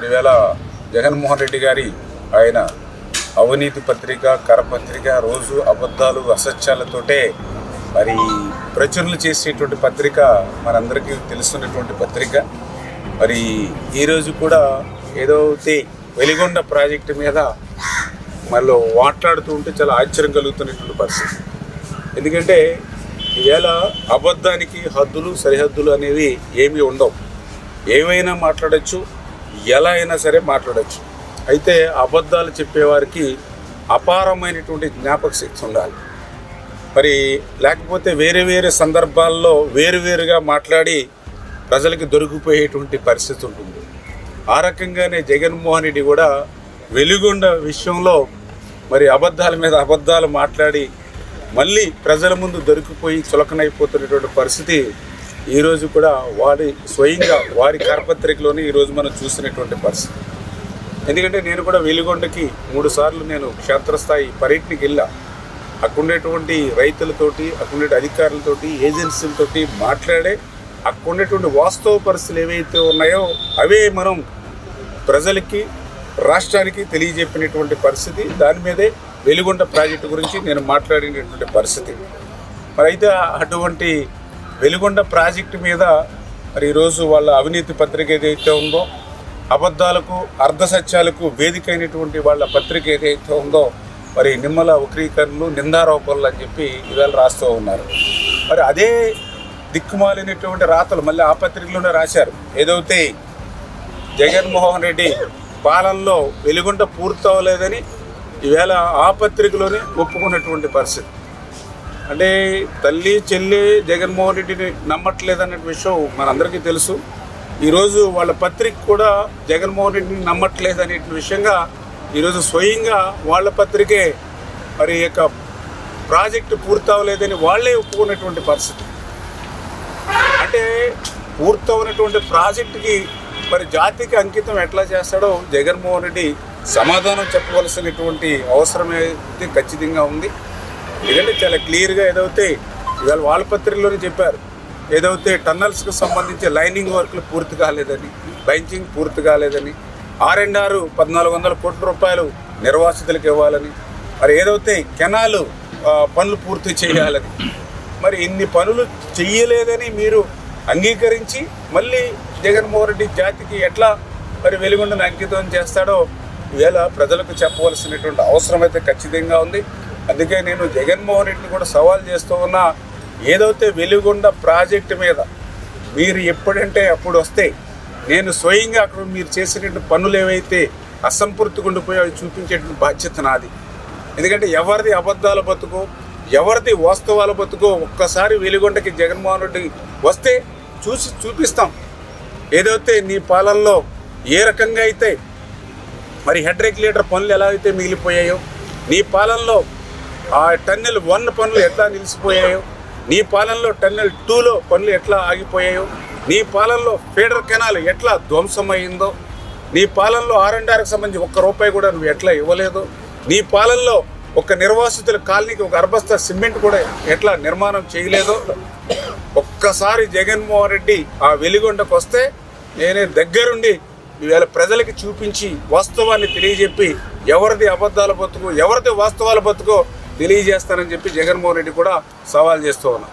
ఈవేళ జగన్మోహన్ రెడ్డి గారి ఆయన అవినీతి పత్రిక, కరపత్రిక, రోజు అబద్ధాలు అసత్యాలతోటే మరి ప్రచురణ చేసేటువంటి పత్రిక మనందరికీ తెలుస్తున్నటువంటి పత్రిక. మరి ఈరోజు కూడా ఏదో వెలిగొండ ప్రాజెక్టు మీద మళ్ళీ మాట్లాడుతూ ఉంటే చాలా ఆశ్చర్యం కలుగుతున్నటువంటి పరిస్థితి. ఎందుకంటే ఈవేళ అబద్ధానికి హద్దులు సరిహద్దులు అనేవి ఏమీ ఉండవు. ఏమైనా మాట్లాడచ్చు, ఎలా అయినా సరే మాట్లాడచ్చు. అయితే అబద్ధాలు చెప్పేవారికి అపారమైనటువంటి జ్ఞాపక శక్తి ఉండాలి. మరి లేకపోతే వేరే వేరే సందర్భాల్లో వేరువేరుగా మాట్లాడి ప్రజలకి దొరికిపోయేటువంటి పరిస్థితి ఉంటుంది. ఆ రకంగానే జగన్మోహన్ రెడ్డి కూడా వెలిగొండ విషయంలో మరి అబద్ధాల మీద అబద్ధాలు మాట్లాడి మళ్ళీ ప్రజల ముందు దొరికిపోయి చులకనైపోతున్నటువంటి పరిస్థితి ఈరోజు కూడా స్వయంగా వారి కరపత్రికలోనే ఈరోజు మనం చూసినటువంటి పరిస్థితి. ఎందుకంటే నేను కూడా వెలిగొండకి 3 సార్లు నేను క్షేత్రస్థాయి పర్యటనకి వెళ్ళా. అక్కడుండేటువంటి రైతులతోటి, అక్కడుండే అధికారులతోటి, ఏజెన్సీలతోటి మాట్లాడే అక్కడుండేటువంటి వాస్తవ పరిస్థితులు ఏవైతే ఉన్నాయో అవే మనం ప్రజలకి, రాష్ట్రానికి తెలియజెప్పినటువంటి పరిస్థితి. దాని మీదే వెలిగొండ ప్రాజెక్టు గురించి నేను మాట్లాడినటువంటి పరిస్థితి. మరి అయితే అటువంటి వెలిగొండ ప్రాజెక్టు మీద మరి ఈరోజు వాళ్ళ అవినీతి పత్రిక ఏదైతే ఉందో, అబద్ధాలకు అర్ధసత్యాలకు వేదిక అయినటువంటి వాళ్ళ పత్రిక ఏదైతే ఉందో, మరి నిమ్మల వక్రీకరణలు, నిందారోపణలు అని చెప్పి ఇవాళ రాస్తూ ఉన్నారు. మరి అదే దిక్కుమాలినటువంటి రాతలు మళ్ళీ ఆ పత్రికలోనే రాశారు. ఏదైతే జగన్మోహన్ రెడ్డి పాలనలో వెలిగొండ పూర్తవలేదని ఈవేళ ఆ పత్రికలోనే ఒప్పుకున్నటువంటి పరిస్థితి. అంటే తల్లి చెల్లి జగన్మోహన్ రెడ్డిని నమ్మట్లేదనే విషయం మనందరికీ తెలుసు. ఈరోజు వాళ్ళ పత్రిక కూడా జగన్మోహన్ రెడ్డిని నమ్మట్లేదనే విషయంగా ఈరోజు స్వయంగా వాళ్ళ పత్రికే మరి యొక్క ప్రాజెక్టు పూర్తవలేదని వాళ్ళే ఒప్పుకున్నటువంటి పరిస్థితి. అంటే పూర్తవనటువంటి ప్రాజెక్టుకి మరి జాతికి అంకితం ఎట్లా చేస్తాడో జగన్మోహన్ రెడ్డి సమాధానం చెప్పవలసినటువంటి అవసరం అయితే ఖచ్చితంగా ఉంది. ఎందుకంటే చాలా క్లియర్గా ఏదైతే ఇవాళ వాళ్ళ పత్రికలోనే చెప్పారు, ఏదైతే టన్నల్స్కి సంబంధించి లైనింగ్ వర్క్లు పూర్తి కాలేదని, బెంచింగ్ పూర్తి కాలేదని, R&R 1400 కోట్ల రూపాయలు నిర్వాసితులకు ఇవ్వాలని, మరి ఏదైతే కెనాలు పనులు పూర్తి చేయాలని, మరి ఇన్ని పనులు చెయ్యలేదని మీరు అంగీకరించి మళ్ళీ జగన్మోహన్ రెడ్డి జాతికి ఎట్లా మరి వెలిగొండను అంకితం చేస్తాడో ఈవేళ ప్రజలకు చెప్పవలసినటువంటి అవసరం అయితే ఖచ్చితంగా ఉంది. అందుకే నేను జగన్మోహన్ రెడ్డిని కూడా సవాల్ చేస్తూ ఉన్నా, ఏదైతే వెలిగొండ ప్రాజెక్టు మీద మీరు ఎప్పుడంటే అప్పుడు వస్తే నేను స్వయంగా అక్కడ మీరు చేసినటువంటి పనులు ఏవైతే అసంపూర్తిగా ఉండిపోయాయో చూపించేటువంటి బాధ్యత నాది. ఎందుకంటే ఎవరిది అబద్ధాల బతుకో, ఎవరిది వాస్తవాల బతుకో ఒక్కసారి వెలిగొండకి జగన్మోహన్ రెడ్డి వస్తే చూపిస్తాం. ఏదైతే నీ పాలనలో ఏ రకంగా అయితే మరి హెడ్ రెగ్యులేటర్ పనులు ఎలా అయితే మిగిలిపోయాయో, నీ పాలనలో ఆ టన్నెల్ 1 పనులు ఎట్లా నిలిచిపోయాయో, నీ పాలనలో టన్నెల్ 2లో పనులు ఎట్లా ఆగిపోయాయో, నీ పాలనలో ఫీడర్ కెనాల్ ఎట్లా ధ్వంసమైందో, నీ పాలనలో R&Rకి సంబంధించి ₹1 కూడా నువ్వు ఎట్లా ఇవ్వలేదో, నీ పాలనలో ఒక నిర్వాసితుల కాలనీకి ఒక అర్బస్తా సిమెంట్ కూడా ఎట్లా నిర్మాణం చేయలేదో, ఒక్కసారి జగన్మోహన్ రెడ్డి ఆ వెలిగొండకు వస్తే నేనే దగ్గరుండి ఈవేళ ప్రజలకి చూపించి వాస్తవాన్ని తెలియజెప్పి ఎవరిది అబద్ధాల బతుకు, ఎవరిది వాస్తవాల బతుకో తెలియజేస్తానని చెప్పి జగన్మోహన్ రెడ్డి కూడా సవాల్ చేస్తూ ఉన్నా.